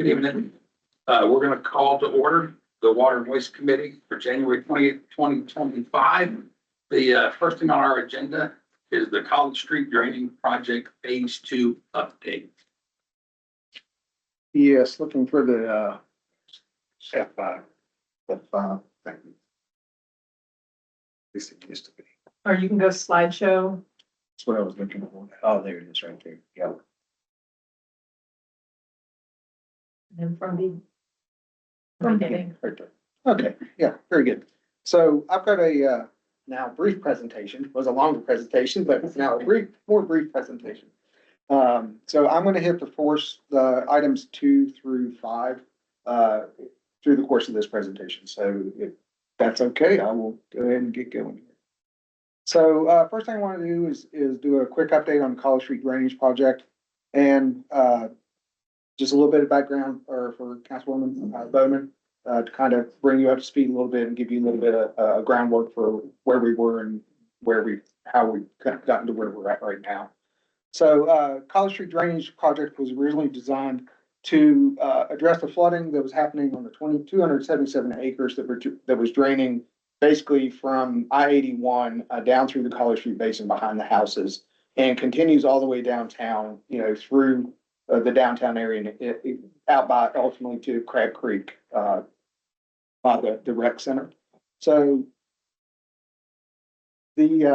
Good evening. We're going to call to order the Water and Waste Committee for January 20th, 2025. The first thing on our agenda is the College Street Draining Project Phase 2 update. Yes, looking for the F5. F5, thank you. At least it used to be. Or you can go slideshow. That's what I was looking for. Oh, there it is right there. Yeah. And from the beginning. Right there. Okay, yeah, very good. So I've got a now brief presentation. It was a longer presentation, but it's now a more brief presentation. So I'm going to hit the items 2 through 5 through the course of this presentation. So if that's okay, I will go ahead and get going here. So first thing I want to do is do a quick update on the College Street Drainage Project, and just a little bit of background for Councilwoman Bowman to kind of bring you up to speed a little bit and give you a little bit of groundwork for where we were and how we gotten to where we're at right now. So College Street Drainage Project was originally designed to address the flooding that was happening on the 277 acres that was draining basically from I-81 down through the College Street Basin behind the houses and continues all the way downtown, through the downtown area and out by ultimately to Crab Creek by the rec center. So the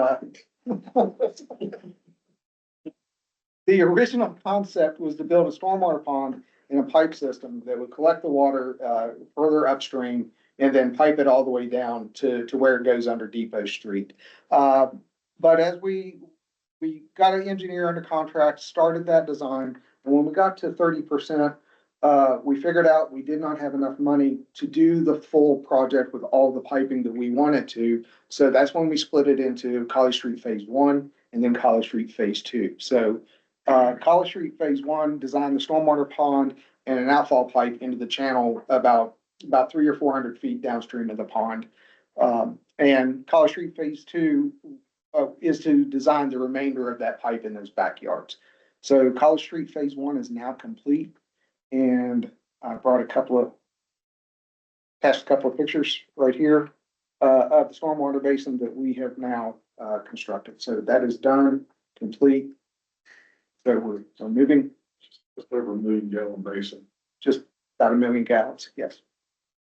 original concept was to build a stormwater pond and a pipe system that would collect the water further upstream and then pipe it all the way down to where it goes under Depot Street. But as we got an engineer under contract, started that design, and when we got to 30%, we figured out we did not have enough money to do the full project with all the piping that we wanted to. So that's when we split it into College Street Phase 1 and then College Street Phase 2. So College Street Phase 1 designed the stormwater pond and an outfall pipe into the channel about 300 or 400 feet downstream of the pond. And College Street Phase 2 is to design the remainder of that pipe in those backyards. So College Street Phase 1 is now complete, and I brought a couple of pictures right here of the stormwater basin that we have now constructed. So that is done, complete. So we're moving. Just over 1 million gallon basin. Just about 1 million gallons, yes.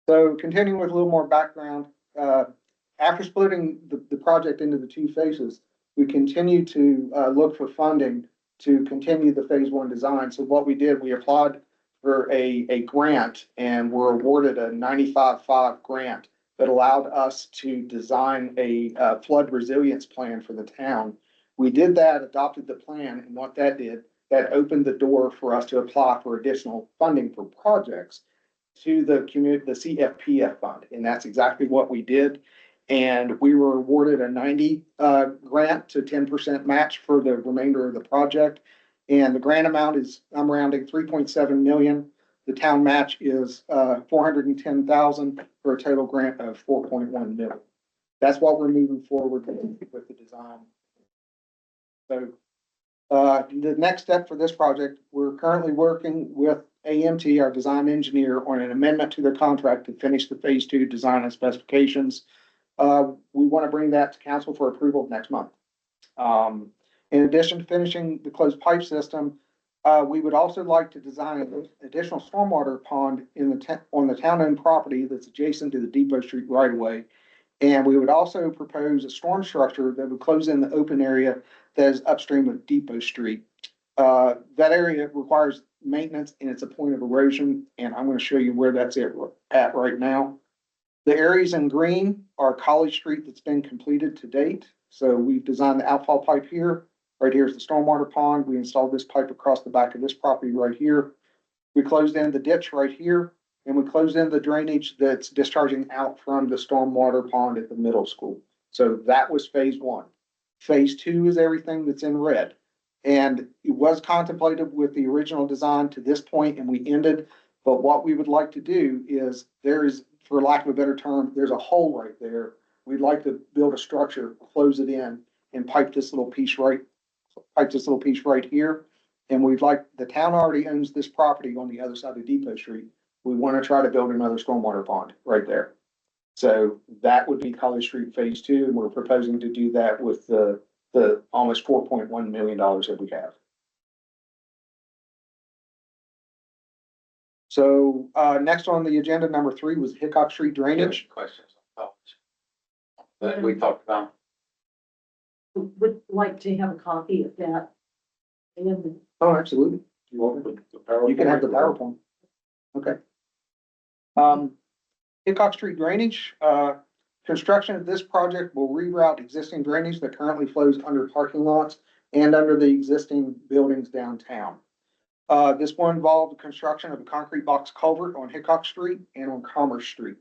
So continuing with a little more background, after splitting the project into the 2 phases, we continue to look for funding to continue the Phase 1 design. So what we did, we applied for a grant and were awarded a 95.5 grant that allowed us to design a flood resilience plan for the town. We did that, adopted the plan, and what that did, that opened the door for us to apply for additional funding for projects to the CFPF fund, and that's exactly what we did. And we were awarded a 90 grant to 10% match for the remainder of the project. And the grant amount is, I'm rounding, 3.7 million. The town match is 410,000 for a total grant of 4.1 million. That's what we're moving forward with the design. So the next step for this project, we're currently working with AMT, our design engineer, on an amendment to their contract to finish the Phase 2 design and specifications. We want to bring that to council for approval next month. In addition to finishing the closed pipe system, we would also like to design an additional stormwater pond on the town-owned property that's adjacent to the Depot Street right-of-way. And we would also propose a storm structure that would close in the open area that is upstream of Depot Street. That area requires maintenance and it's a point of erosion, and I'm going to show you where that's at right now. The areas in green are College Street that's been completed to date. So we've designed the outfall pipe here. Right here is the stormwater pond. We installed this pipe across the back of this property right here. We closed in the ditch right here, and we closed in the drainage that's discharging out from the stormwater pond at the middle school. So that was Phase 1. Phase 2 is everything that's in red. And it was contemplated with the original design to this point, and we ended. But what we would like to do is for lack of a better term, there's a hole right there. We'd like to build a structure, close it in, and pipe this little piece right here, And the town already owns this property on the other side of Depot Street. We want to try to build another stormwater pond right there. So that would be College Street Phase 2, and we're proposing to do that with the almost $4.1 million that we have. So, next on the agenda, number 3 was Hickok Street drainage. Questions on college that we talked about? Would like to have a copy of that. And Oh, absolutely. You want the PowerPoint? You can have the PowerPoint. Okay. Hickok Street drainage, construction of this project will reroute existing drainage that currently flows under parking lots and under the existing buildings downtown. This will involve the construction of a concrete box culvert on Hickok Street and on Commerce Street.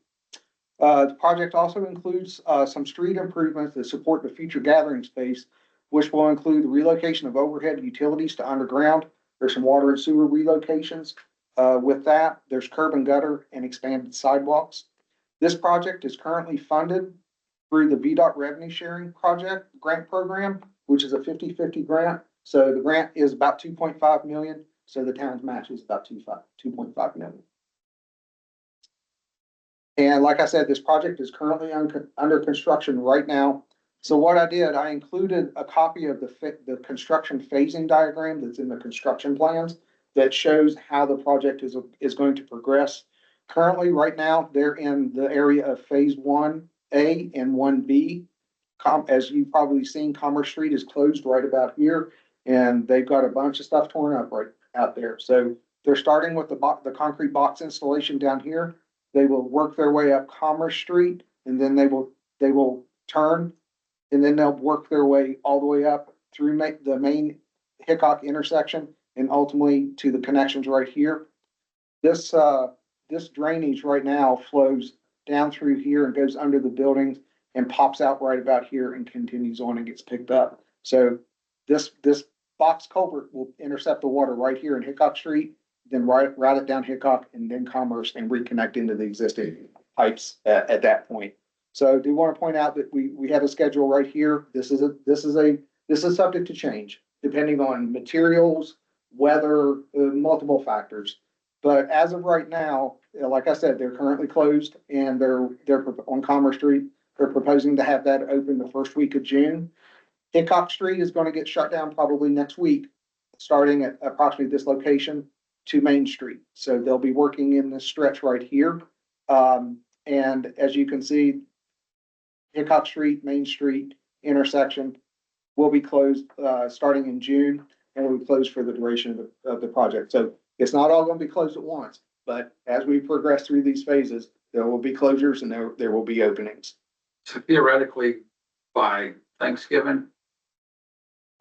The project also includes, some street improvements that support the future gathering space, which will include the relocation of overhead utilities to underground. There's some water and sewer relocations. With that, there's curb and gutter and expanded sidewalks. This project is currently funded through the VDOT Revenue Sharing Project Grant Program, which is a 50-50 grant. So the grant is about 2.5 million. So the town's match is about 2.5 million. And like I said, this project is currently under construction right now. So what I did, I included a copy of the construction phasing diagram that's in the construction plans that shows how the project is going to progress. Currently, right now, they're in the area of Phase 1A and 1B. As you've probably seen, Commerce Street is closed right about here, and they've got a bunch of stuff torn up right out there. So they're starting with the concrete box installation down here. They will work their way up Commerce Street, and then they will turn, and then they'll work their way all the way up through the main Hickok intersection and ultimately to the connections right here. This drainage right now flows down through here and goes under the buildings and pops out right about here and continues on and gets picked up. So this box culvert will intercept the water right here in Hickok Street, then route it down Hickok and then Commerce and reconnect into the existing pipes at that point. So I do want to point out that we have a schedule right here. This is subject to change depending on materials, weather, multiple factors. But as of right now, like I said, they're currently closed and they're on Commerce Street. They're proposing to have that open the first week of June. Hickok Street is going to get shut down probably next week, starting at approximately this location to Main Street. So they'll be working in this stretch right here. And as you can see, Hickok Street, Main Street intersection will be closed starting in June and will be closed for the duration of the project. So it's not all going to be closed at once, but as we progress through these phases, there will be closures and there will be openings. So theoretically, by Thanksgiving,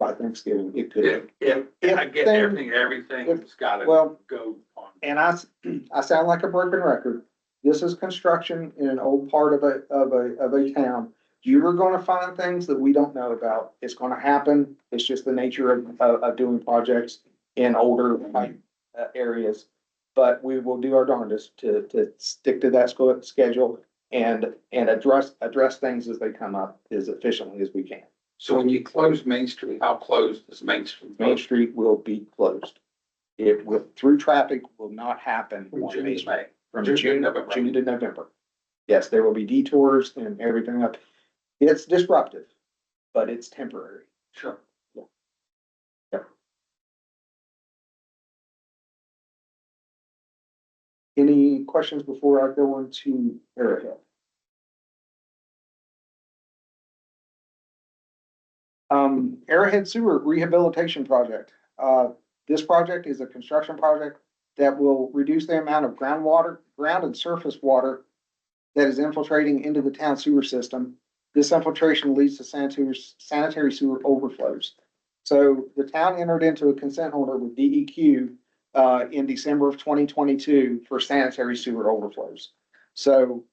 By Thanksgiving, it could. if I get everything's gotta Well, go on. and I sound like a broken record. This is construction in an old part of a town. You are going to find things that we don't know about. It's going to happen. It's just the nature of doing projects in older areas. But we will do our darndest to stick to that schedule and address things as they come up as efficiently as we can. So when you close Main Street, how closed is Main Street? Main Street will be closed. It will, through traffic will not happen From on June Main to Street. May. From June to June November. to November. Yes, there will be detours and everything up. It's disruptive, but it's temporary. Sure. Any questions before I go on to Arrowhead? Arrowhead Sewer Rehabilitation Project. This project is a construction project that will reduce the amount of ground and surface water that is infiltrating into the town sewer system. This infiltration leads to sanitary sewer overflows. So the town entered into a consent order with DEQ in December of 2022 for sanitary sewer overflows. So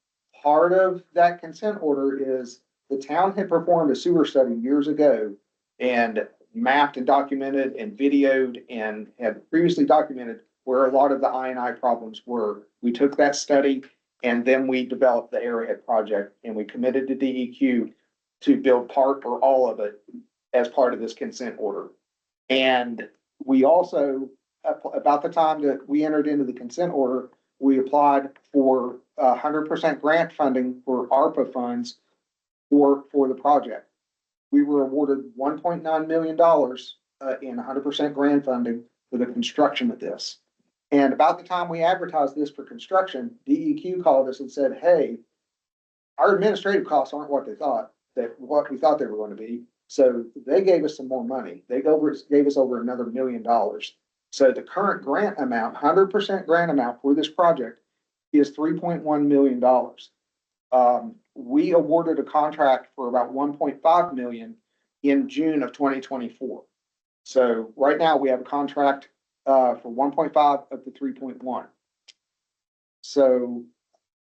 part of that consent order is the town had performed a sewer study years ago and mapped and documented and videoed and had previously documented where a lot of the I&I problems were. We took that study and then we developed the Arrowhead project and we committed to DEQ to build part or all of it as part of this consent order. And We also, about the time that we entered into the consent order, we applied for 100% grant funding for ARPA funds for the project. We were awarded $1.9 million in 100% grant funding for the construction of this. And about the time we advertised this for construction, DEQ called us and said, hey, our administrative costs aren't what we thought they were going to be. So they gave us some more money. They gave us over another $1 million. So the current grant amount, 100% grant amount for this project is $3.1 million. We awarded a contract for about 1.5 million in June of 2024. So right now we have a contract for 1.5 of the 3.1. So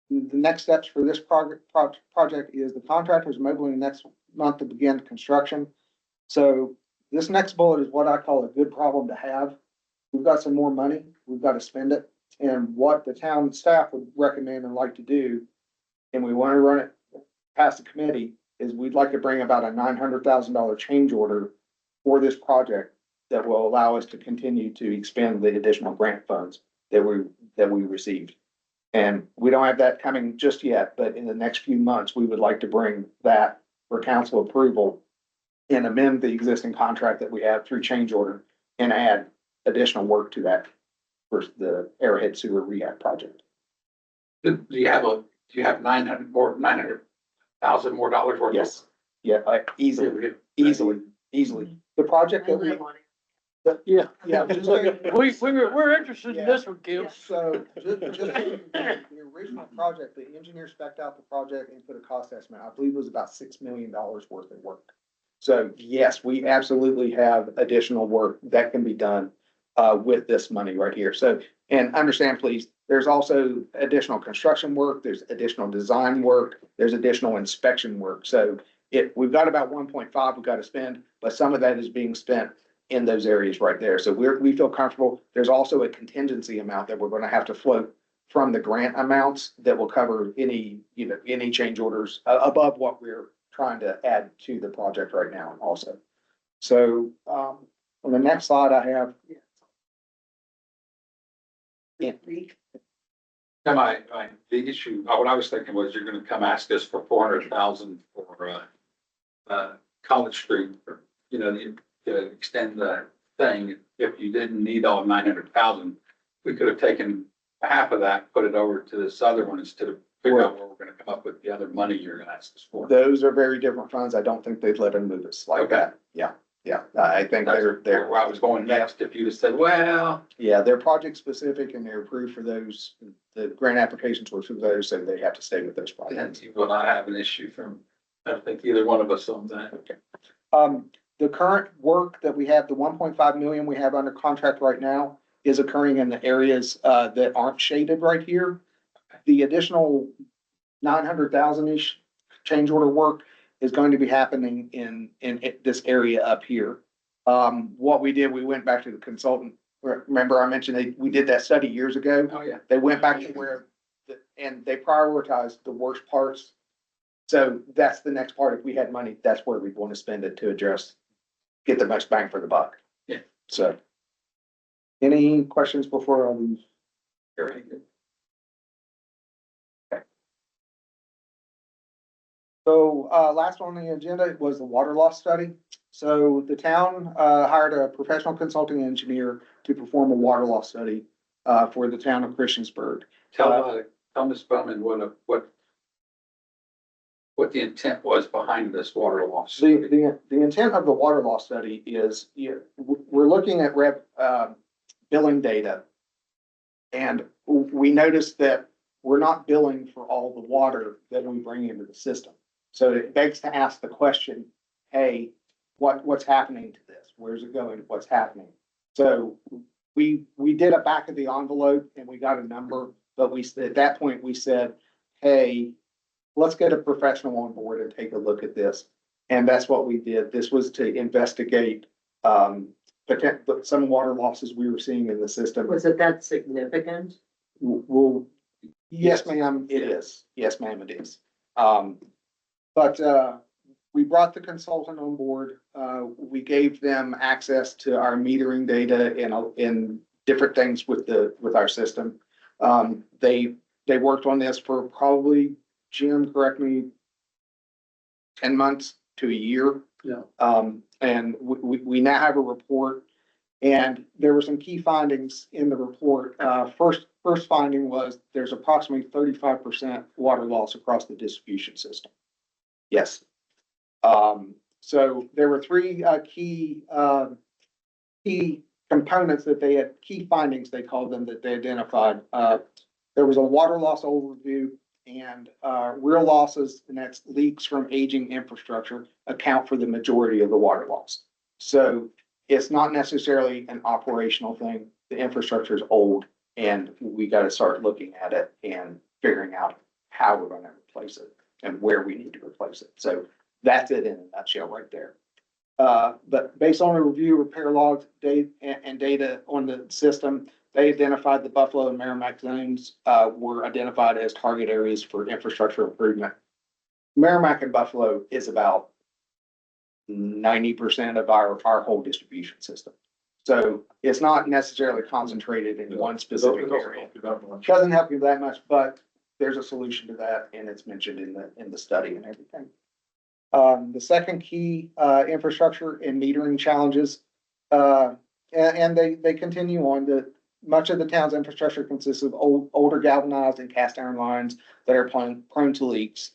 the next steps for this project is the contractor is mobilizing next month to begin construction. So this next bullet is what I call a good problem to have. We've got some more money, we've got to spend it. And what the town staff would recommend and like to do, and we want to run it past the committee, is we'd like to bring about a $900,000 change order for this project that will allow us to continue to expend the additional grant funds that we received. And we don't have that coming just yet, but in the next few months, we would like to bring that for council approval and amend the existing contract that we have through change order and add additional work to that for the Arrowhead Sewer Rehab Project. Do you have 900,000 more dollars worth? Yes, yeah, easily. The project that we, Yeah. yeah, just so- We're interested in this one, Kim. so just the original project, the engineer spec'd out the project and put a cost estimate. I believe it was about $6 million worth of work. So yes, we absolutely have additional work that can be done with this money right here. So, and understand, please, there's also additional construction work, there's additional design work, there's additional inspection work. So we've got about 1.5 we've got to spend, but some of that is being spent in those areas right there. So we feel comfortable. There's also a contingency amount that we're going to have to float from the grant amounts that will cover any change orders above what we're trying to add to the project right now also. So, on the next slide I have. The issue, what I was thinking was you're gonna come ask us for 400,000 for, College Street, or, to extend the thing. If you didn't need all 900,000, we could have taken half of that, put it over to this other one instead of figuring out where we're gonna come up with the other money you're gonna ask us for. Those are very different funds. I don't think they'd let them move us like Okay. that. Yeah, I think they're, Where I was going next, if you'd have said, well, yeah, they're project specific and they're approved for those. The grant applications were for those, so they have to stay with those then projects. you will not have an issue from, I don't think either one of us on that. The current work that we have, the 1.5 million we have under contract right now is occurring in the areas, that aren't shaded right here. The additional 900,000-ish change order work is going to be happening in this area up here. What we did, we went back to the consultant. Remember I mentioned we did that study years ago. Oh, yeah. They went back to where, and they prioritized the worst parts. So that's the next part. If we had money, that's where we'd want to spend it to get the most bang for the buck. Yeah. So. Any questions before I leave? Very good. So, last on the agenda was the water loss study. So the town, hired a professional consulting engineer to perform a water loss study, for the town of Christiansburg. Tell Ms. Bowman what the intent was behind this water loss. The intent of the water loss study is, we're looking at billing data. And we noticed that we're not billing for all the water that we bring into the system. So it begs to ask the question, hey, what's happening to this? Where's it going? What's happening? So we did a back of the envelope and we got a number, but at that point we said, hey, let's get a professional on board and take a look at this. And that's what we did. This was to investigate some water losses we were seeing in the system. Was it that significant? Well, yes, ma'am, it is. Yes, ma'am, it is. But we brought the consultant on board. We gave them access to our metering data and different things with our system. They worked on this for probably, Jim, correct me, 10 months to a year. Yeah. And we now have a report, and there were some key findings in the report. First finding was there's approximately 35% water loss across the distribution system. Yes. So there were three key components that they had, key findings, they called them, that they identified. There was a water loss overview, and real losses, and that's leaks from aging infrastructure, account for the majority of the water loss. So it's not necessarily an operational thing. The infrastructure is old, and we got to start looking at it and figuring out how we're going to replace it and where we need to replace it. So that's it in a nutshell right there. But based on a review, repair logs, data and data on the system, they identified the Buffalo and Merrimack zones were identified as target areas for infrastructure improvement. Merrimack and Buffalo is about 90% of our whole distribution system. So it's not necessarily concentrated in one specific area. Doesn't help you that much, but there's a solution to that, and it's mentioned in the study and everything. The second key infrastructure and metering challenges, and they continue on. Much of the town's infrastructure consists of older galvanized and cast iron lines that are prone to leaks.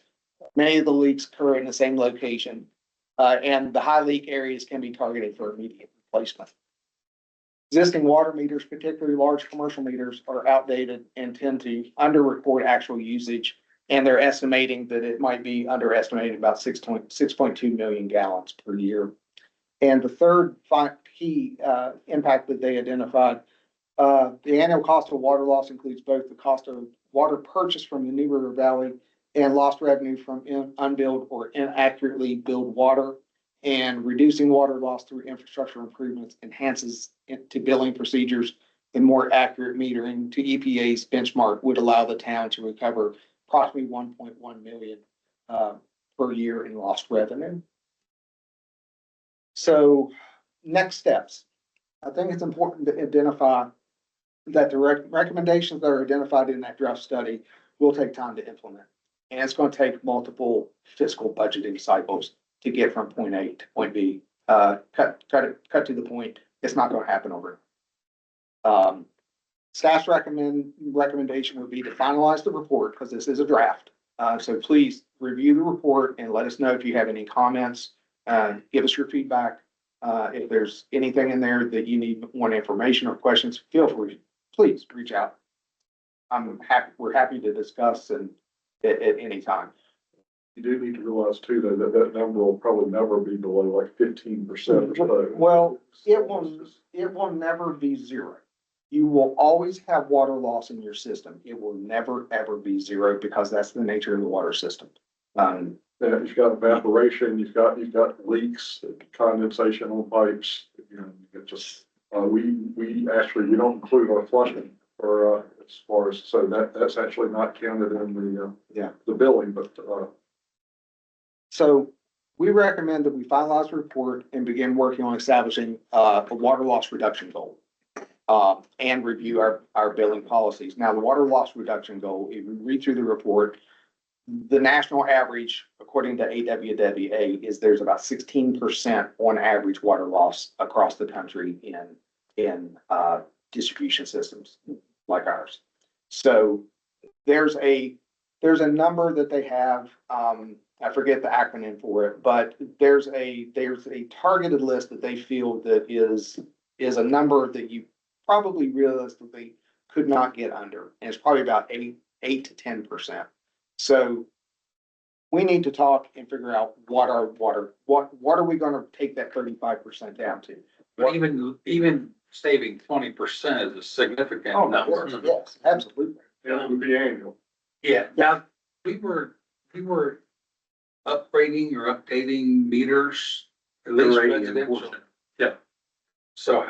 Many of the leaks occur in the same location, and the high leak areas can be targeted for immediate replacement. Existing water meters, particularly large commercial meters, are outdated and tend to underreport actual usage, and they're estimating that it might be underestimated about 6.2 million gallons per year. And the third key impact that they identified, the annual cost of water loss includes both the cost of water purchased from the New River Valley and lost revenue from unbilled or inaccurately billed water. And reducing water loss through infrastructure improvements enhances to billing procedures, and more accurate metering to EPA's benchmark would allow the town to recover approximately 1.1 million per year in lost revenue. So next steps. I think it's important to identify that the recommendations that are identified in that draft study will take time to implement. And it's going to take multiple fiscal budgeting cycles to get from point A to point B. Cut to the point. It's not going to happen overnight. Staff's recommendation would be to finalize the report, because this is a draft. So please review the report and let us know if you have any comments. Give us your feedback. If there's anything in there that you need more information or questions, feel free. Please reach out. We're happy to discuss and at any time. You do need to realize too, though, that number will probably never be below like 15% or so. Well, it will never be zero. You will always have water loss in your system. It will never, ever be zero, because that's the nature of the water system. Yeah, you've got evaporation, you've got leaks, condensation on pipes. You know, it just we actually, we don't include our flushing for as far as, so that's actually not counted in the billing, but So we recommend that we finalize the report and begin working on establishing a water loss reduction goal. And review our billing policies. Now, the water loss reduction goal, if you read through the report, the national average, according to AWWA, is there's about 16% on average water loss across the country in distribution systems like ours. So there's a number that they have. I forget the acronym for it, but there's a targeted list that they feel that is a number that you probably realistically could not get under. And it's probably about 8 to 10%. So we need to talk and figure out what are we going to take that 35% down to? But even saving 20% is a significant Oh, number. yes, absolutely. it would be annual. Yeah, now, we were upgrading or updating meters, at least Upgrading, residential. yeah. So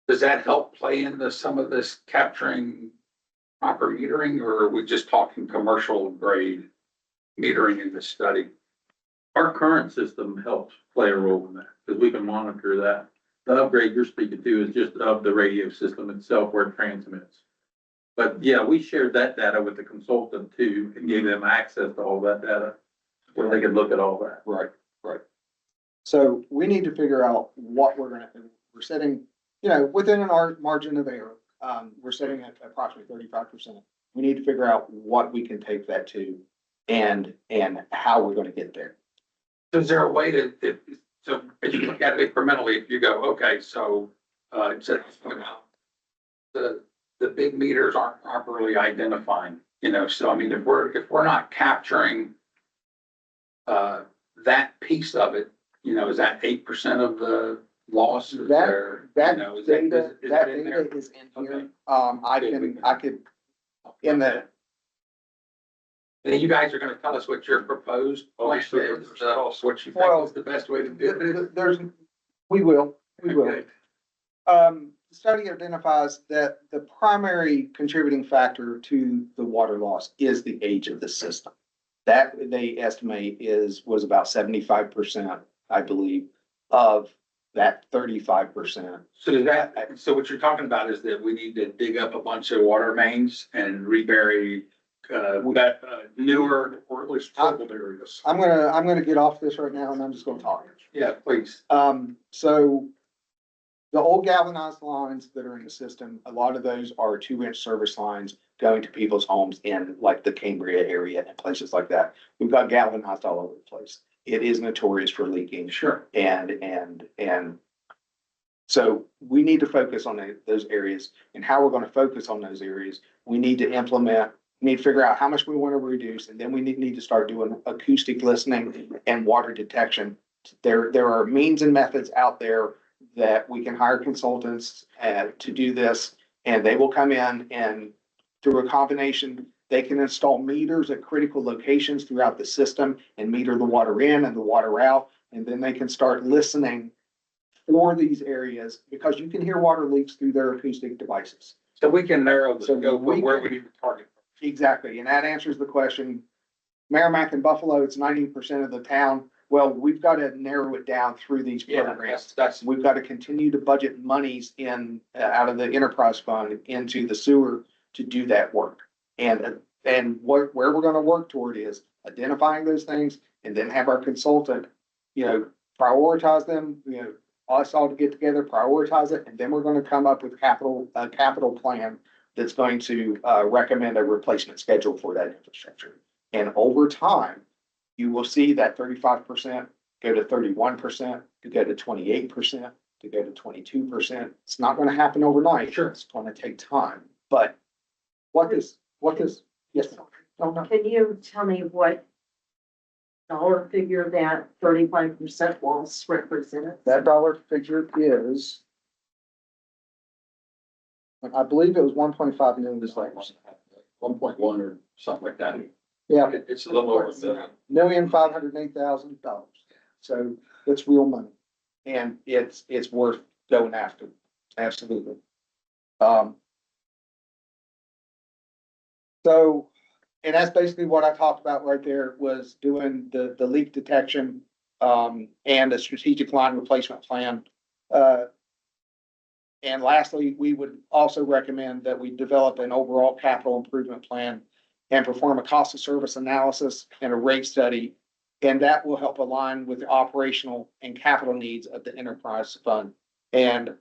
does that help play into some of this capturing proper metering, or are we just talking commercial grade? metering in this study. Our current system helps play a role in that, because we can monitor that. The upgrade you're speaking to is just of the radio system itself where it transmits. But yeah, we shared that data with the consultant too, and gave them access to all that data, where they could look at all that. Right. So we need to figure out what we're gonna, we're setting, within our margin of error. We're setting at approximately 35%. We need to figure out what we can take that to and how we're gonna get there. Is there a way so as you look at it incrementally, if you go, okay, so, instead of, the big meters aren't properly identifying, so I mean, if we're not capturing that piece of it, is that 8% of the loss? Is there, That is data, it that in there? data is in here. Okay. I could, in the, And you guys are gonna tell us what your proposed plan is, what you think is the best way to do it? we will. Okay. The study identifies that the primary contributing factor to the water loss is the age of the system. That they estimate was about 75%, I believe, of that 35%. So what you're talking about is that we need to dig up a bunch of water mains and rebury, newer, Or at least troubled areas. I'm gonna get off this right now and I'm just gonna talk. yeah, please. So the old galvanized lines that are in the system, a lot of those are 2-inch service lines going to people's homes in like the Cambria area and places like that. We've got galvanized all over the place. It is notorious for leaking. Sure. And so we need to focus on those areas, and how we're gonna focus on those areas. We need to figure out how much we want to reduce, and then we need to start doing acoustic listening and water detection. There are means and methods out there that we can hire consultants to do this, and they will come in and through a combination, they can install meters at critical locations throughout the system and meter the water in and the water out. And then they can start listening for these areas, because you can hear water leaks through their acoustic devices. So we can narrow the So scope of we where can- we need to target. Exactly, and that answers the question. Merrimack and Buffalo, it's 90% of the town. Well, we've got to narrow it down through these programs. That's, We've got to continue to budget monies out of the enterprise fund into the sewer to do that work. And where we're gonna work toward is identifying those things and then have our consultant, prioritize them, us all to get together, prioritize it, and then we're gonna come up with a capital plan that's going to recommend a replacement schedule for that infrastructure. And over time, you will see that 35% go to 31%, to go to 28%, to go to 22%. It's not gonna happen overnight. Sure. It's gonna take time, but yes, ma'am. No. Can you tell me what dollar figure that 35% loss represented? That dollar figure is, I believe it was 1.5 million. It's like 1.1 or something like that. Yeah, It's a little over a million. $1,508,000. So it's real money. And it's worth going after. Absolutely. So, and that's basically what I talked about right there, was doing the leak detection, and a strategic line replacement plan. And lastly, we would also recommend that we develop an overall capital improvement plan and perform a cost of service analysis and a rate study. And that will help align with the operational and capital needs of the enterprise fund. And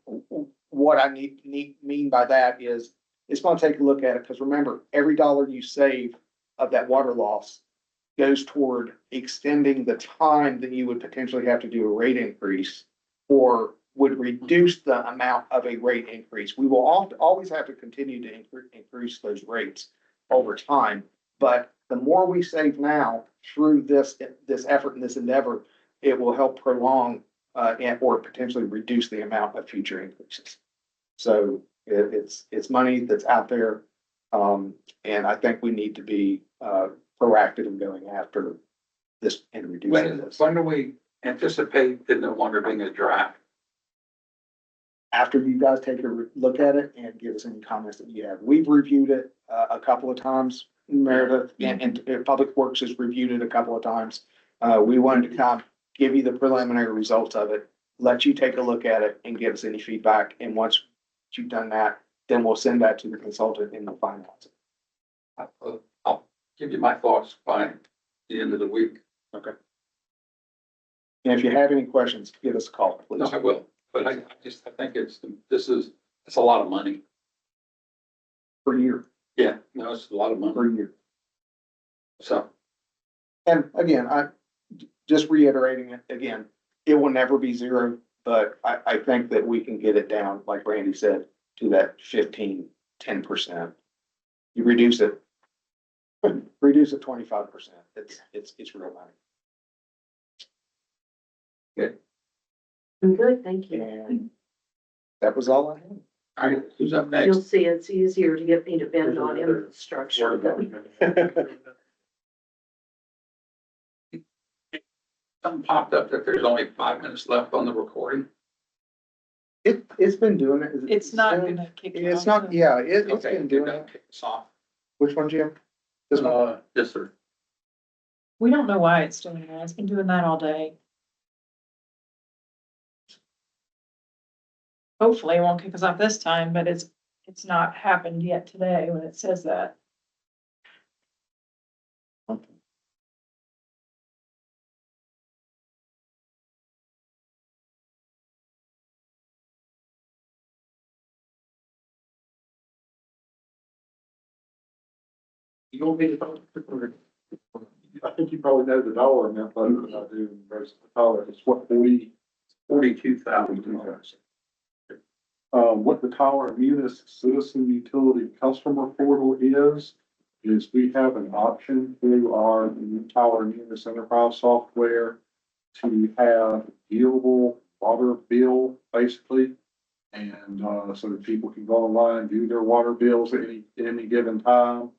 what I mean by that is, it's gonna take a look at it, because remember, every dollar you save of that water loss goes toward extending the time that you would potentially have to do a rate increase, or would reduce the amount of a rate increase. We will always have to continue to increase those rates over time, but the more we save now through this effort and this endeavor, it will help prolong or potentially reduce the amount of future increases. So it's money that's out there, and I think we need to be proactive in going after this and reducing this. When do we anticipate it no longer being a draft? After you guys take a look at it and give us any comments that you have. We've reviewed it a couple of times. Meredith, and Public Works has reviewed it a couple of times. We wanted to come, give you the preliminary results of it, let you take a look at it and give us any feedback. And once you've done that, then we'll send that to the consultant and they'll finalize it. I'll give you my thoughts by the end of the week. And if you have any questions, give us a call, please. No, I will, but I think it's a lot of money. Per year, Yeah, no, it's a lot of money. per year. So, And again, just reiterating it again, it will never be zero, but I think that we can get it down, like Randy said, to that 10%. You reduce it 25%. It's real money. I'm good, thank you. And that was all I had. all right, who's up You'll next? see it's easier to get me to bend on infrastructure. Something popped up that there's only 5 minutes left on the recording. It's been doing it. It's not gonna kick you It's off. not, yeah, it's Okay, been doing you're it. gonna kick us off. Which one, Jim? This one? Yes, sir. We don't know why it's doing that. It's been doing that all day. Hopefully it won't kick us off this time, but it's not happened yet today when it says that. You want me to vote? I think you probably know the dollar amount better than I do in regards to the dollar. It's what, 42,000. What the Tyler Munis Citizen Utility Customer Portal is we have an option through our Tyler Munis Enterprise software to have viewable water bill, basically. And, so that people can go online, view their water bills at any given time.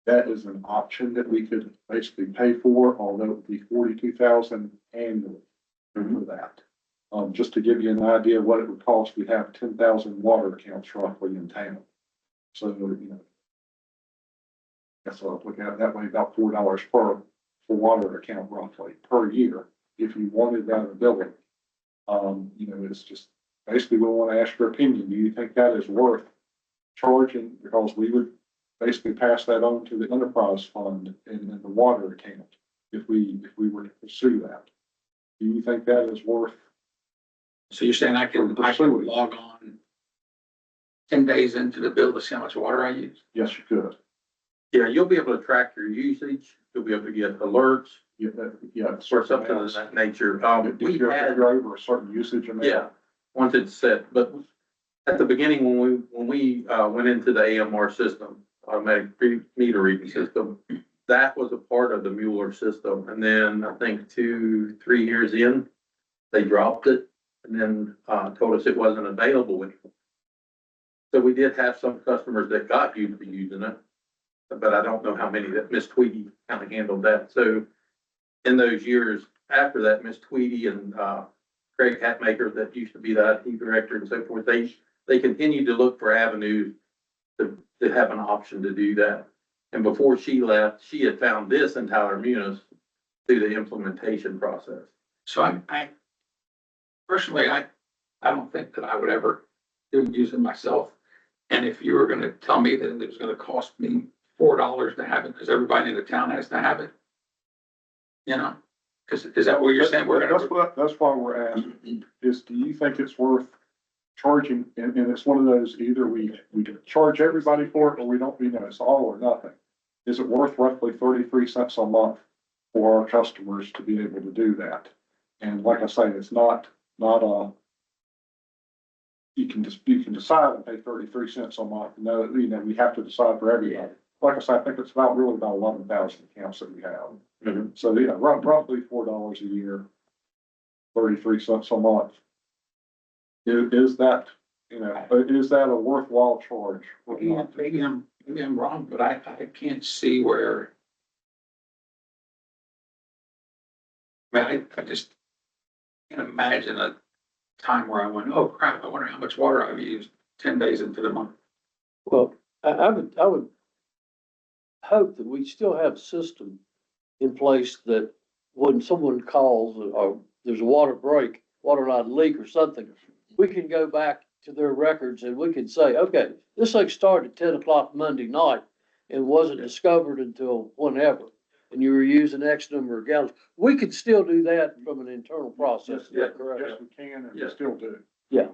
That is an option that we could basically pay for, although it would be 42,000 annually for that. Just to give you an idea of what it would cost, we have 10,000 water accounts roughly in town. So, that's what I look at that way, about $4 per water account roughly per year, if you wanted that ability. It's just, basically we want to ask your opinion. Do you think that is worth charging? Because we would basically pass that on to the enterprise fund and the water account if we were to pursue that. Do you think that is worth? So you're saying I can log on 10 days into the bill to see how much water I use? Yes, you could. Yeah, you'll be able to track your usage. You'll be able to get alerts Yeah. or something of that nature. If We you're had, over a certain usage amount. yeah, once it's set, but at the beginning, when we went into the AMR system, automatic meter reading system, that was a part of the Mueller system. And then I think 2-3 years in, they dropped it and then told us it wasn't available anymore. So we did have some customers that got used to using it, but I don't know how many. That Miss Tweedy kind of handled that. So in those years after that, Miss Tweedy and Craig Hatmaker, that used to be the IT director and so forth, they continued to look for avenues to have an option to do that. And before she left, she had found this in Tyler Munis through the implementation process. So I personally, I don't think that I would ever use it myself. And if you were gonna tell me that it was gonna cost me $4 to have it, because everybody in the town has to have it. Because is that what you're saying? That's why we're asking, is do you think it's worth charging? And it's one of those, either we charge everybody for it or we don't, it's all or nothing. Is it worth roughly 33 cents a month for our customers to be able to do that? And like I say, it's not you can decide to pay 33 cents a month. No, we have to decide for everybody. Like I said, I think it's about 11,000 accounts that we have. Mhm. So, roughly $4 a year, 33 cents a month. Is that a worthwhile charge? or not? Maybe I'm wrong, but I can't see where. I just can't imagine a time where I went, oh crap, I wonder how much water I've used 10 days into the month. Well, I would hope that we still have a system in place that when someone calls or there's a water break, water line leak or something, we can go back to their records and we can say, okay, this thing started at 10 o'clock Monday night and wasn't discovered until whenever. And you were using X number of gallons. We could still do that from an internal process. Is that correct? Yes, we can, and we Yeah. still do. Yeah.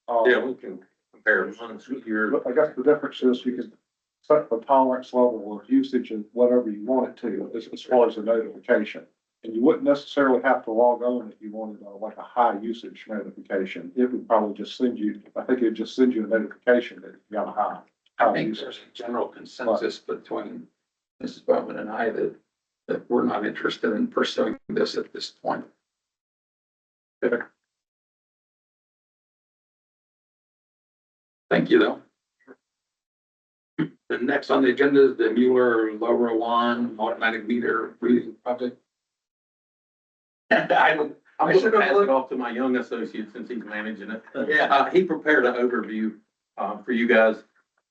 Yeah, we can compare months, years. But I guess the difference is you can set the tolerance level of usage and whatever you want it to, as far as the notification. And you wouldn't necessarily have to log on if you wanted like a high usage notification. It would probably just send you, I think it'd just send you a notification that you got a high. I think there's a general consensus between Mrs. Bowman and I that we're not interested in pursuing this at this point. Thank you, though. The next on the agenda is the Mueller Laura One automatic meter reading project. I'm gonna pass it off to my young associate since he's managing it. Yeah. He prepared an overview, for you guys.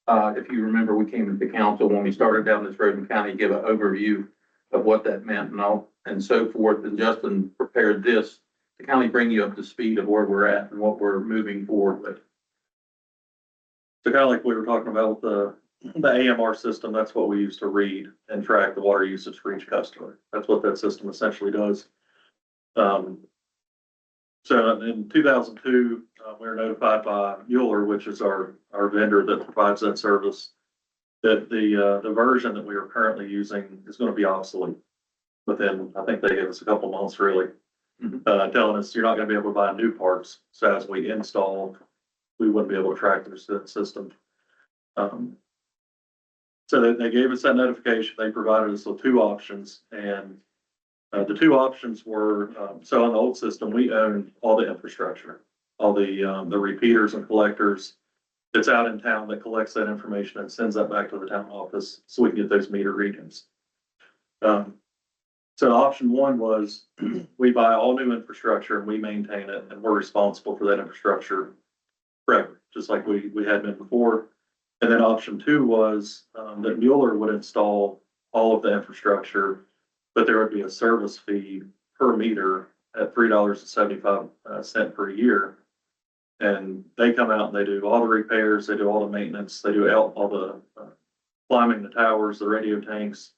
If you remember, we came into council when we started down this road in county, give an overview of what that meant and all, and so forth. And Justin prepared this to kind of bring you up to speed of where we're at and what we're moving forward with. So kind of like we were talking about the AMR system, that's what we use to read and track the water usage for each customer. That's what that system essentially does. So in 2002, we were notified by Mueller, which is our vendor that provides that service, that the version that we are currently using is going to be obsolete within, I think they gave us a couple months really, telling us you're not going to be able to buy new parts. So as we install, we wouldn't be able to track the system. So they gave us that notification. They provided us with two options, and the two options were, so on the old system, we owned all the infrastructure, all the repeaters and collectors that's out in town that collects that information and sends that back to the town office so we can get those meter readings. So option one was we buy all new infrastructure and we maintain it, and we're responsible for that infrastructure forever, just like we had been before. And then option two was that Mueller would install all of the infrastructure, but there would be a service fee per meter at $3.75 per year. And they come out and they do all the repairs, they do all the maintenance, they do all the climbing the towers, the radio tanks.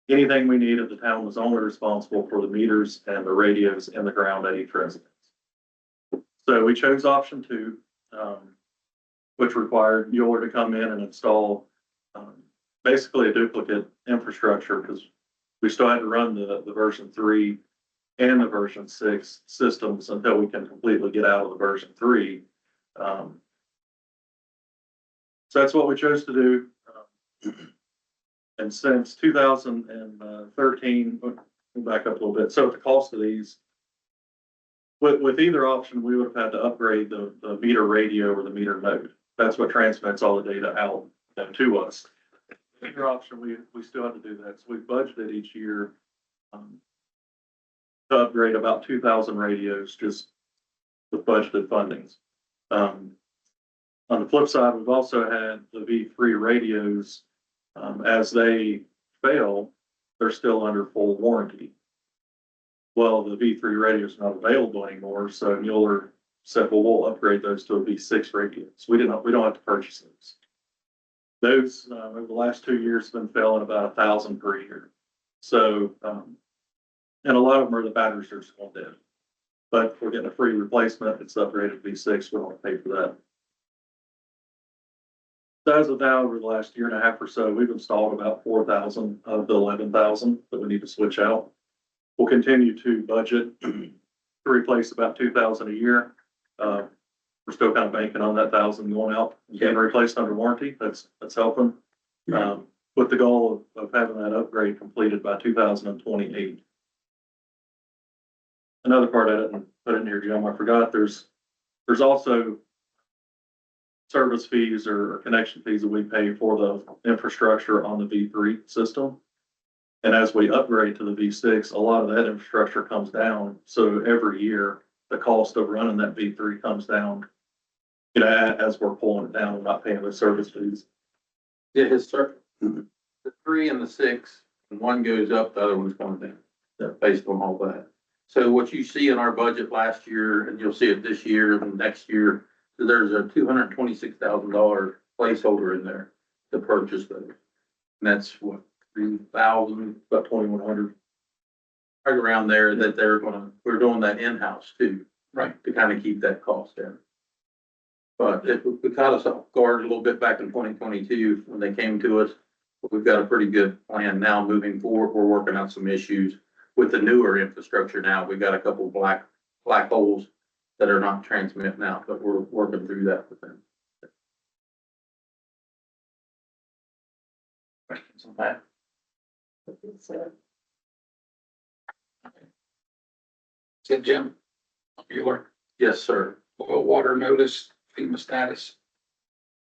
Anything we needed, the town was only responsible for the meters and the radios in the ground at each residence. So we chose option two, which required Mueller to come in and install basically a duplicate infrastructure, because we still had to run the version 3 and the version 6 systems until we can completely get out of the version 3. So that's what we chose to do. And since 2013, back up a little bit. So the cost of these, with either option, we would have had to upgrade the meter radio or the meter node. That's what transmits all the data out to us. Either option, we still have to do that. So we budgeted each year to upgrade about 2,000 radios just with budgeted fundings. On the flip side, we've also had the V3 radios. As they fail, they're still under full warranty. Well, the V3 radios are not available anymore, so Mueller said, well, we'll upgrade those to a V6 radio. So we don't have to purchase those. Those over the last 2 years have been failing about 1,000 per year. So, and a lot of them are the batteries are just going dead. But if we're getting a free replacement, it's upgraded to V6. We don't pay for that. So as of now, over the last year and a half or so, we've installed about 4,000 of the 11,000 that we need to switch out. We'll continue to budget to replace about 2,000 a year. We're still kind of banking on that 1,000 going out and getting replaced under warranty. That's helping. With the goal of having that upgrade completed by 2028. Another part I didn't put in here, Jim, I forgot. There's also service fees or connection fees that we pay for the infrastructure on the V3 system. And as we upgrade to the V6, a lot of that infrastructure comes down. So every year, the cost of running that V3 comes down, as we're pulling it down and not paying the service fees. Yeah, the the 3 and the 6, and one goes up, the other one's coming down. Based on all that. So what you see in our budget last year, and you'll see it this year and next year, there's a $226,000 placeholder in there to purchase those. And that's what, 3,000, About 2,100. right around there that we're doing that in-house too. Right. To kind of keep that cost down. But it caught us off guard a little bit back in 2022 when they came to us. But we've got a pretty good plan now moving forward. We're working on some issues with the newer infrastructure now. We've got a couple of black holes that are not transmitting out, but we're working through that with them. Questions on that? Said Jim Bueller, Yes, sir. oil water notice, FEMA status.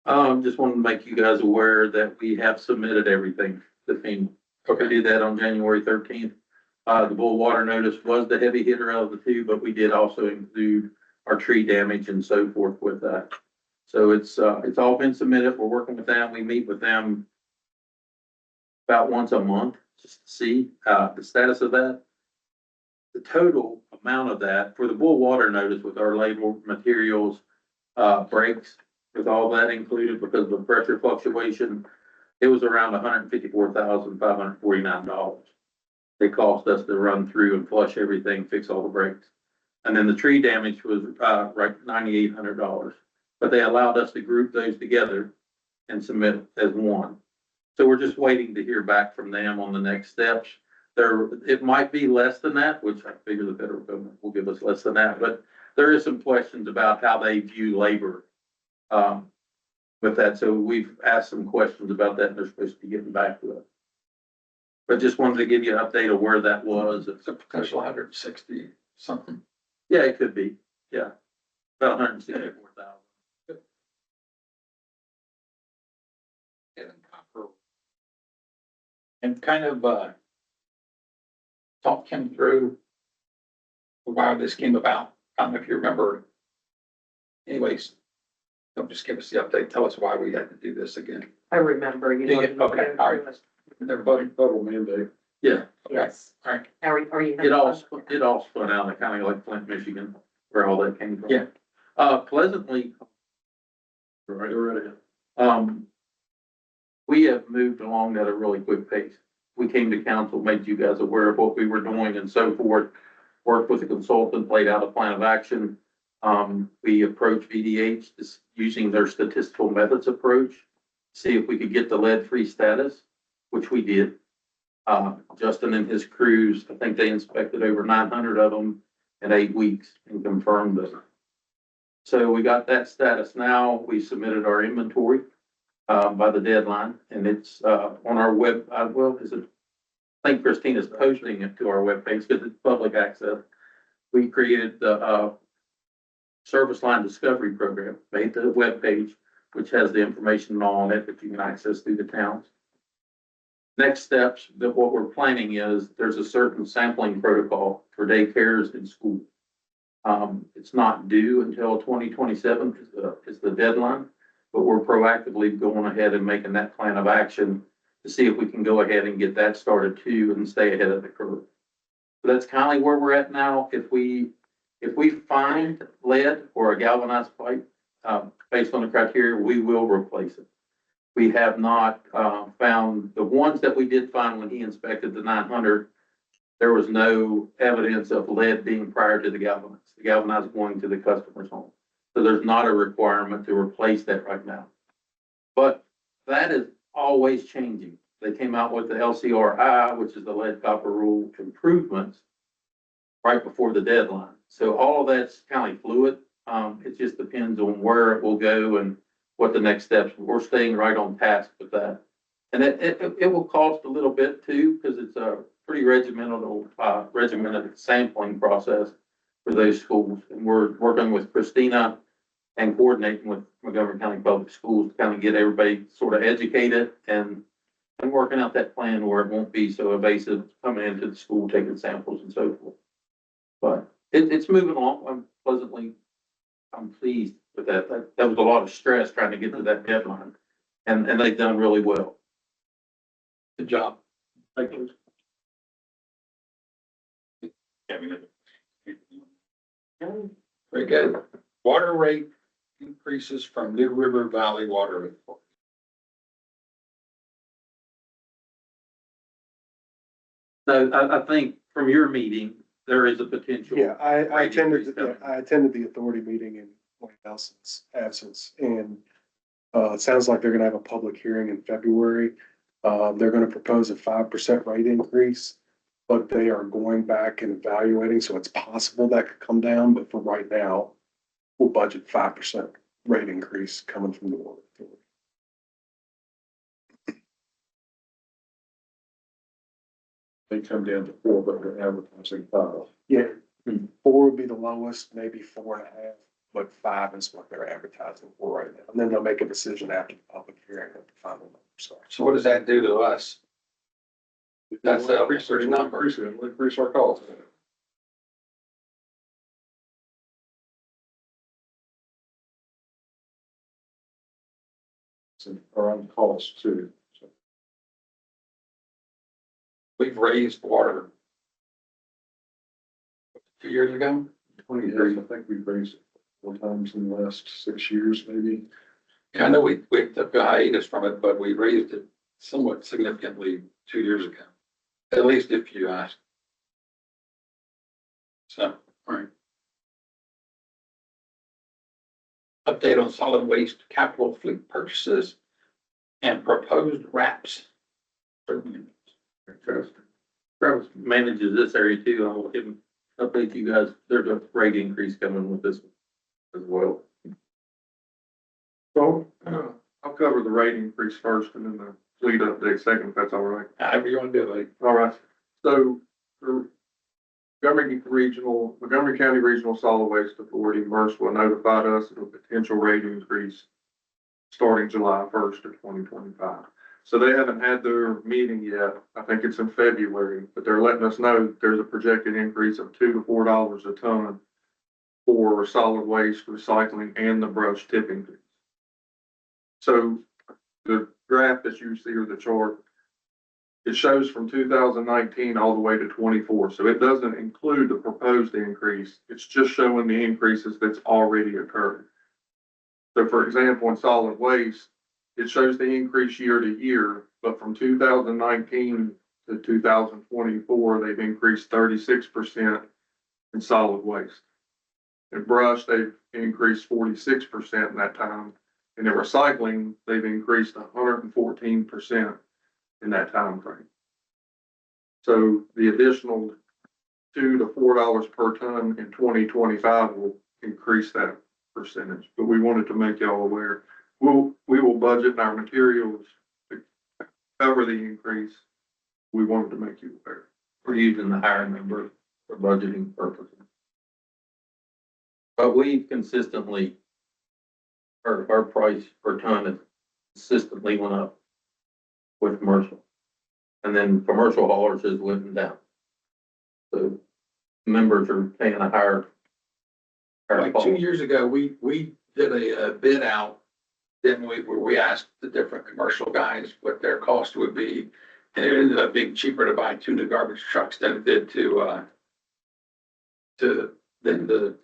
Just wanted to make you guys aware that we have submitted everything to FEMA. We did that on January 13th. The bull water notice was the heavy hitter out of the two, but we did also include our tree damage and so forth with that. So it's all been submitted. We're working with them. We meet with them about once a month just to see, the status of that. The total amount of that for the bull water notice with our labor, materials, brakes, with all that included because of the pressure fluctuation, it was around $154,549. It cost us to run through and flush everything, fix all the brakes. And then the tree damage was, right, $9,800. But they allowed us to group those together and submit as one. So we're just waiting to hear back from them on the next steps. It might be less than that, which I figure the federal government will give us less than that, but there is some questions about how they view labor, with that. So we've asked some questions about that and they're supposed to be getting back to us. But just wanted to give you an update of where that was. It's a potential 160 something. Yeah, it could be. Yeah. About 164,000. And kind of, talk him through why this came about. I don't know if you remember. Anyways, don't just give us the update. Tell us why we had to do this again. I remember you. Yeah, okay, all right. Everybody, Federal mandate. Yeah. Yes. all right. Are you? It all spun out of kind of like Flint, Michigan, where all that came from. Yeah. Pleasantly. Right, already. We have moved along at a really quick pace. We came to council, made you guys aware of what we were doing and so forth. Worked with a consultant, laid out a plan of action. We approached VDH just using their statistical methods approach, see if we could get the lead-free status, which we did. Justin and his crews, I think they inspected over 900 of them in 8 weeks and confirmed them. So we got that status now. We submitted our inventory by the deadline, and it's on our web. I think Christina's posting it to our webpage because it's public access. We created the service line discovery program, made the webpage, which has the information on it that you can access through the towns. Next steps, that what we're planning is there's a certain sampling protocol for daycares and schools. It's not due until 2027 is the deadline, but we're proactively going ahead and making that plan of action to see if we can go ahead and get that started too and stay ahead of the curve. So that's kind of where we're at now. If we find lead or a galvanized pipe, based on the criteria, we will replace it. We have not found the ones that we did find when he inspected the 900. There was no evidence of lead being prior to the galvanized. The galvanized going to the customer's home. So there's not a requirement to replace that right now. But that is always changing. They came out with the LCRI, which is the lead copper rule improvements, right before the deadline. So all of that's kind of fluid. It just depends on where it will go and what the next steps. We're staying right on task with that. And it will cost a little bit too, because it's a pretty regimented sampling process for those schools. And we're working with Christina and coordinating with Montgomery County Public Schools to kind of get everybody sort of educated and working out that plan where it won't be so evasive coming into the school, taking samples and so forth. But it's moving along. I'm pleased with that. That was a lot of stress trying to get to that deadline, and they've done really well. Good job. Thank you. Very good. Water rate increases from New River Valley Water Authority. So I think from your meeting, there is a potential. Yeah, I rate attended, increase yeah, coming. I attended the authority meeting in Wayne Nelson's absence, and it sounds like they're gonna have a public hearing in February. They're gonna propose a 5% rate increase, but they are going back and evaluating, so it's possible that could come down, but for right now, we'll budget 5% rate increase coming from the water authority. They come down to 4, but they're advertising 5. Yeah, 4 would be the lowest, maybe 4.5, but 5 is what they're advertising for right now. And then they'll make a decision after the public hearing of the final numbers. So what does that do to us? That's a research number. We'll increase our costs. So around costs too. So We've raised water 2 years ago. 20 years, I think we've raised it 4 times in the last 6 years, maybe. I know we took a hiatus from it, but we raised it somewhat significantly 2 years ago. At least if you ask. So, all right. Update on solid waste capital fleet purchases and proposed wraps. Travis manages this area too. I'll give him, update you guys. There's a rate increase coming with this one as well. So, I'll cover the rate increase first and then the fleet update second, if that's all right. However you want to do it. All right, so the Montgomery County Regional Solid Waste Authority, MRSA, notified us of a potential rate increase starting July 1st of 2025. So they haven't had their meeting yet. I think it's in February, but they're letting us know there's a projected increase of $2 to $4 a ton for solid waste recycling and the brush tipping fees. So the graph that you see or the chart, it shows from 2019 all the way to 24. So it doesn't include the proposed increase. It's just showing the increases that's already occurred. So for example, in solid waste, it shows the increase year to year, but from 2019 to 2024, they've increased 36% in solid waste. In brush, they've increased 46% in that time. And in recycling, they've increased 114% in that time frame. So the additional $2 to $4 per ton in 2025 will increase that percentage. But we wanted to make y'all aware. We will budget in our materials to cover the increase. We wanted to make you aware. We're using the higher number for budgeting purposes. But we consistently, our price per ton has consistently went up with commercial. And then commercial haulers has went down. So members are paying a higher. Like 2 years ago, we did a bid out, didn't we, where we asked the different commercial guys what their cost would be. And it ended up being cheaper to buy 2 new garbage trucks than it did to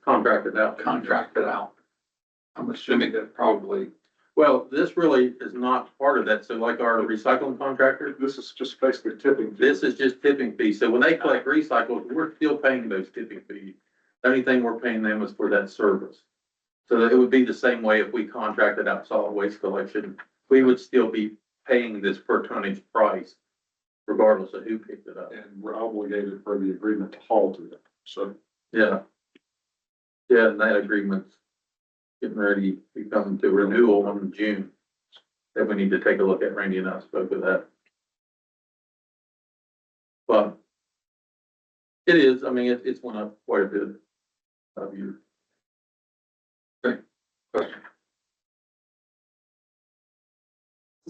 Contract it out. contract it out. I'm assuming that probably, Well, this really is not part of that. So like our recycling contractor, This is just basically tipping. this is just tipping fees. So when they collect recycles, we're still paying those tipping fees. The only thing we're paying them is for that service. So it would be the same way if we contracted out solid waste collection, we would still be paying this per tonnage price regardless of who picked it up. And we're obligated for the agreement to haul to them. So Yeah. Yeah, and that agreement's getting ready to come to renewal in June. That we need to take a look at. Randy and I spoke of that. But it is, I mean, it's went up quite a bit of year.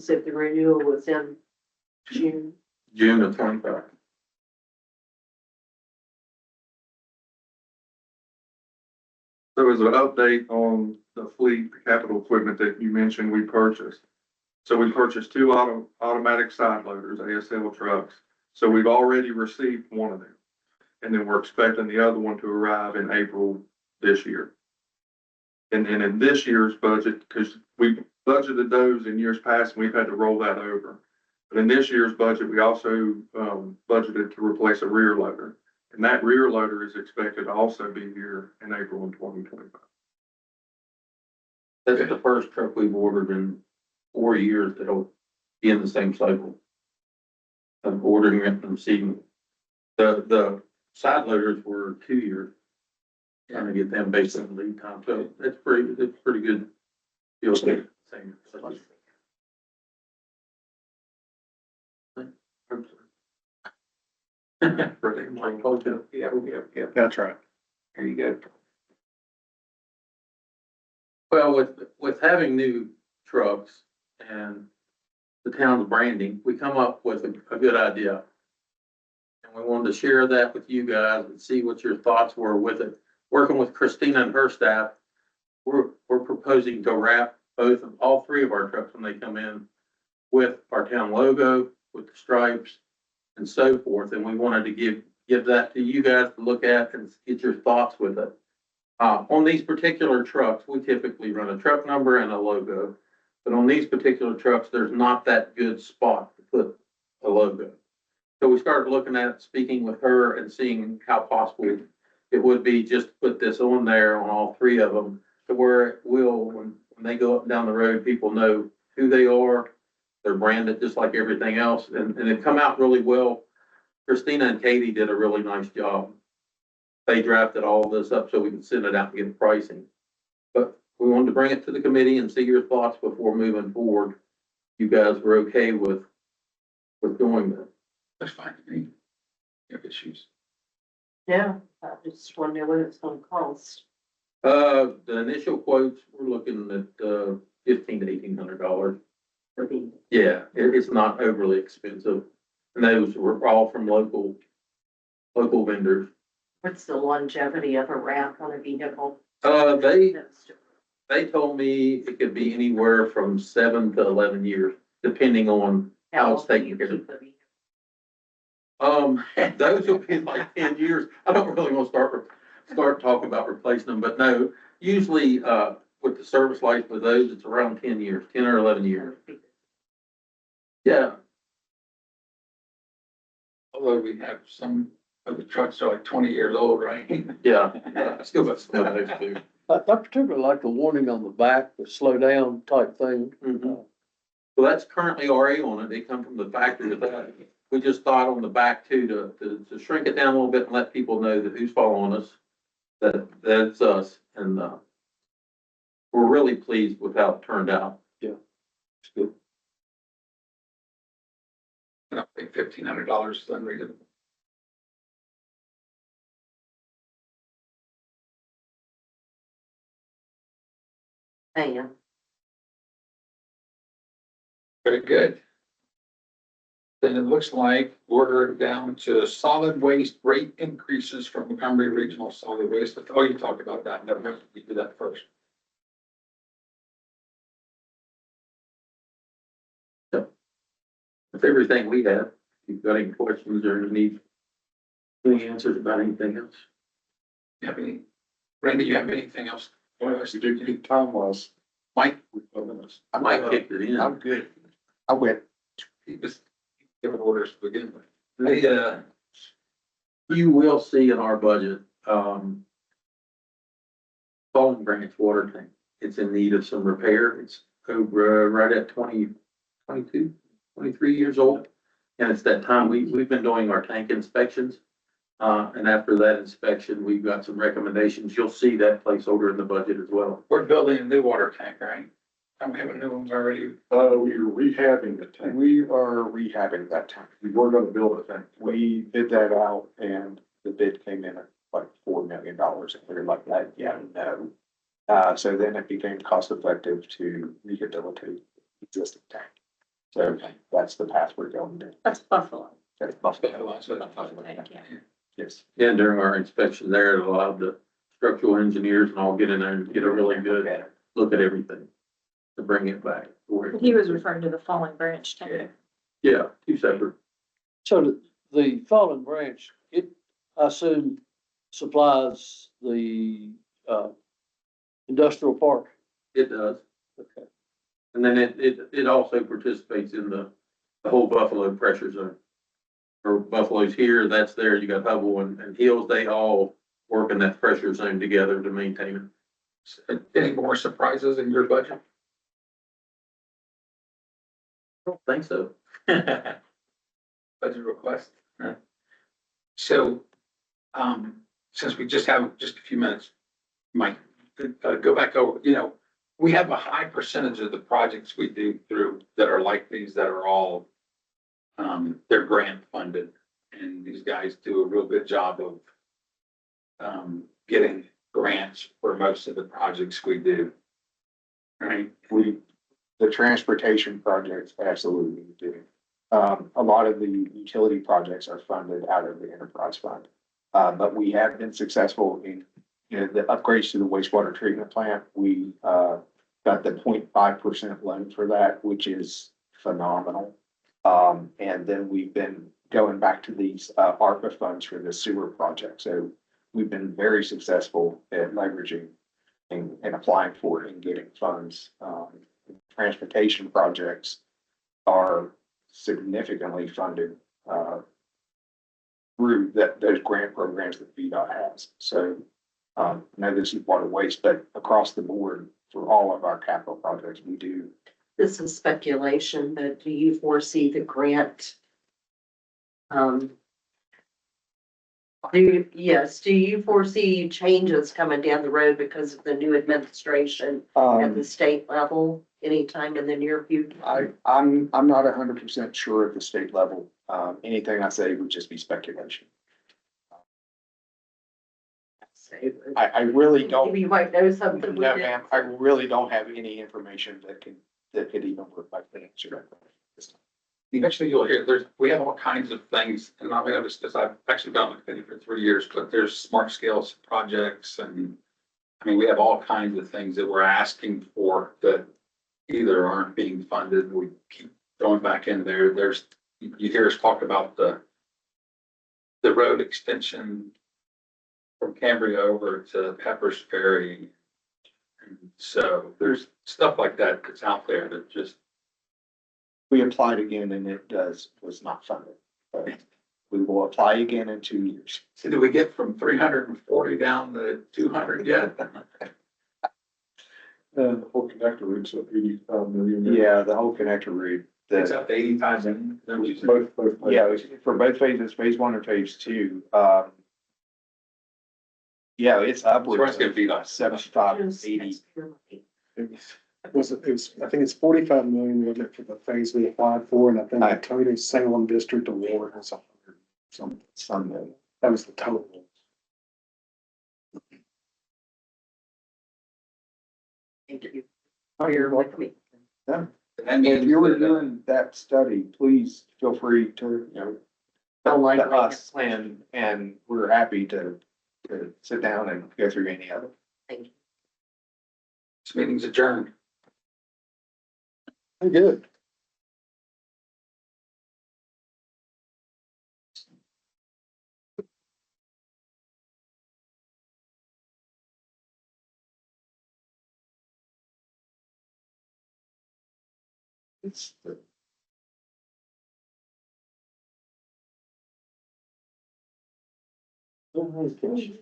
So if the renewal was in June, June of 25. So as an update on the fleet, the capital equipment that you mentioned we purchased, So we purchased two automatic side loaders, ASL trucks. So we've already received one of them. And then we're expecting the other one to arrive in April this year. And then in this year's budget, because we budgeted those in years past, and we've had to roll that over. But in this year's budget, we also budgeted to replace a rear loader. And that rear loader is expected to also be here in April of 2025. That's the first truck we've ordered in 4 years that'll be in the same cycle of ordering it and receiving it. The side loaders were 2 years. Trying to get them based on lead time, so it's pretty good. You'll see, same. Yeah. That's right. There you go. Well, with having new trucks and the town's branding, we come up with a good idea. And we wanted to share that with you guys and see what your thoughts were with it. Working with Christina and her staff, we're proposing to wrap all three of our trucks when they come in with our town logo, with the stripes and so forth. And we wanted to give that to you guys to look at and get your thoughts with it. On these particular trucks, we typically run a truck number and a logo. But on these particular trucks, there's not that good spot to put a logo. So we started looking at it, speaking with her and seeing how possible it would be just to put this on there on all three of them to where it will, when they go up and down the road, people know who they are. They're branded just like everything else, and it come out really well. Christina and Katie did a really nice job. They drafted all this up so we could send it out and get pricing. But we wanted to bring it to the committee and see your thoughts before moving forward. You guys were okay with doing that. That's fine. You have issues. Yeah, I just wonder what it's gonna cost. The initial quotes, we're looking at $1,500 to $1,800. For the, Yeah, it's not overly expensive. And those were all from local vendors. what's the longevity of a wrap on a vehicle? They told me it could be anywhere from 7 to 11 years, depending on how it's long do taken you care of. keep the vehicle? Those will be like 10 years. I don't really want to start talking about replacing them, but no, usually, with the service life with those, it's around 10 years, 10 or 11 years. Yeah. Although we have some of the trucks are like 20 years old, right? Yeah. Still got some. I particularly like the warning on the back, the slow down type thing. Mhm. Well, that's currently already on it. They come from the factory with that. We just thought on the back too, to shrink it down a little bit and let people know that who's following us, that's us. And, we're really pleased with how it turned out. Yeah. It's good. I don't think $1,500 is unreasonable. Damn. Very good. Then it looks like we're down to solid waste rate increases from Montgomery Regional Solid Waste. Oh, you talked about that. Never, you do that first. That's everything we have. If you've got any questions or need any answers about anything else? You have any, Randy, you have anything else? Well, that's good time was. Mike? I might kick it in. I'm good. I went. He was giving orders to begin with. Hey, You will see in our budget, Fallen Branch water tank. It's in need of some repair. It's over right at 22, 23 years old. And it's that time we've been doing our tank inspections. And after that inspection, we've got some recommendations. You'll see that placeholder in the budget as well. we're building a new water tank, right? I'm having new ones already. We're rehabbing the tank. We are rehabbing that tank. We were gonna build a tank. We bid that out and the bid came in at like $4 million. And we were like, that, yeah, no. So then it became cost effective to rehabilitate the existing tank. So that's the path we're going down. That's Buffalo. That's Buffalo, Buffalo. so I'm talking about that. Yes. Yeah, and during our inspection there, it allowed the structural engineers and all get in there and get a really good look at everything. to bring it back. He was referring to the falling branch tank. Yeah, two separate. So the fallen branch, it, I assume, supplies the, industrial park. It does. Okay. And then it also participates in the whole Buffalo pressure zone. Or Buffalo's here, that's there, you got Hubble and Hills, they all work in that pressure zone together to maintain it. Any more surprises in your budget? I don't think so. Budget request? So, since we just have just a few minutes, Mike, go back over, we have a high percentage of the projects we do through that are like these, that are all, they're grant funded. And these guys do a real good job of, getting grants for most of the projects we do. Right? The transportation projects absolutely do. A lot of the utility projects are funded out of the enterprise fund. But we have been successful in, the upgrades to the wastewater treatment plant. We, got the 0.5% loan for that, which is phenomenal. And then we've been going back to these, ARPA funds for the sewer project. So we've been very successful at leveraging and applying for it and getting funds. Transportation projects are significantly funded through those grant programs that VDOT has. So I know this is water waste, but across the board for all of our capital projects, we do. This is speculation, but do you foresee the grant? Do you foresee changes coming down the road because of the new administration at the state level anytime in the near future? I'm not 100% sure at the state level. Anything I say would just be speculation. I really don't. Maybe you might know something. No, ma'am, I really don't have any information that could even reflect the answer. Eventually you'll hear, we have all kinds of things, and I'll be honest, because I've actually been on the committee for 3 years, but there's smart scales projects and, we have all kinds of things that we're asking for that either aren't being funded. We keep going back in there. You hear us talk about the road extension from Cambria over to Pepper's Ferry. And so there's stuff like that that's out there that just. We applied again and it was not funded. So we will apply again in 2 years. So did we get from 340 down to 200 yet? The whole connector route's at 85 million. Yeah, the whole connector route. It's up to 80 times in. Both. Yeah, for both phases, phase 1 and phase 2. Yeah, it's So upwards it's gonna be like 75, 80. It was, I think it's 45 million, wasn't it, for the phase we applied for, and I think the total Salem District Award was 100, Some million. that was the total. Thank you. Oh, you're with me. Yeah. And If you're reviewing that study, please feel free to, Oh, like to bring it. us and we're happy to sit down and go through any of it. Thank you. This meeting's adjourned. Good. It's Okay.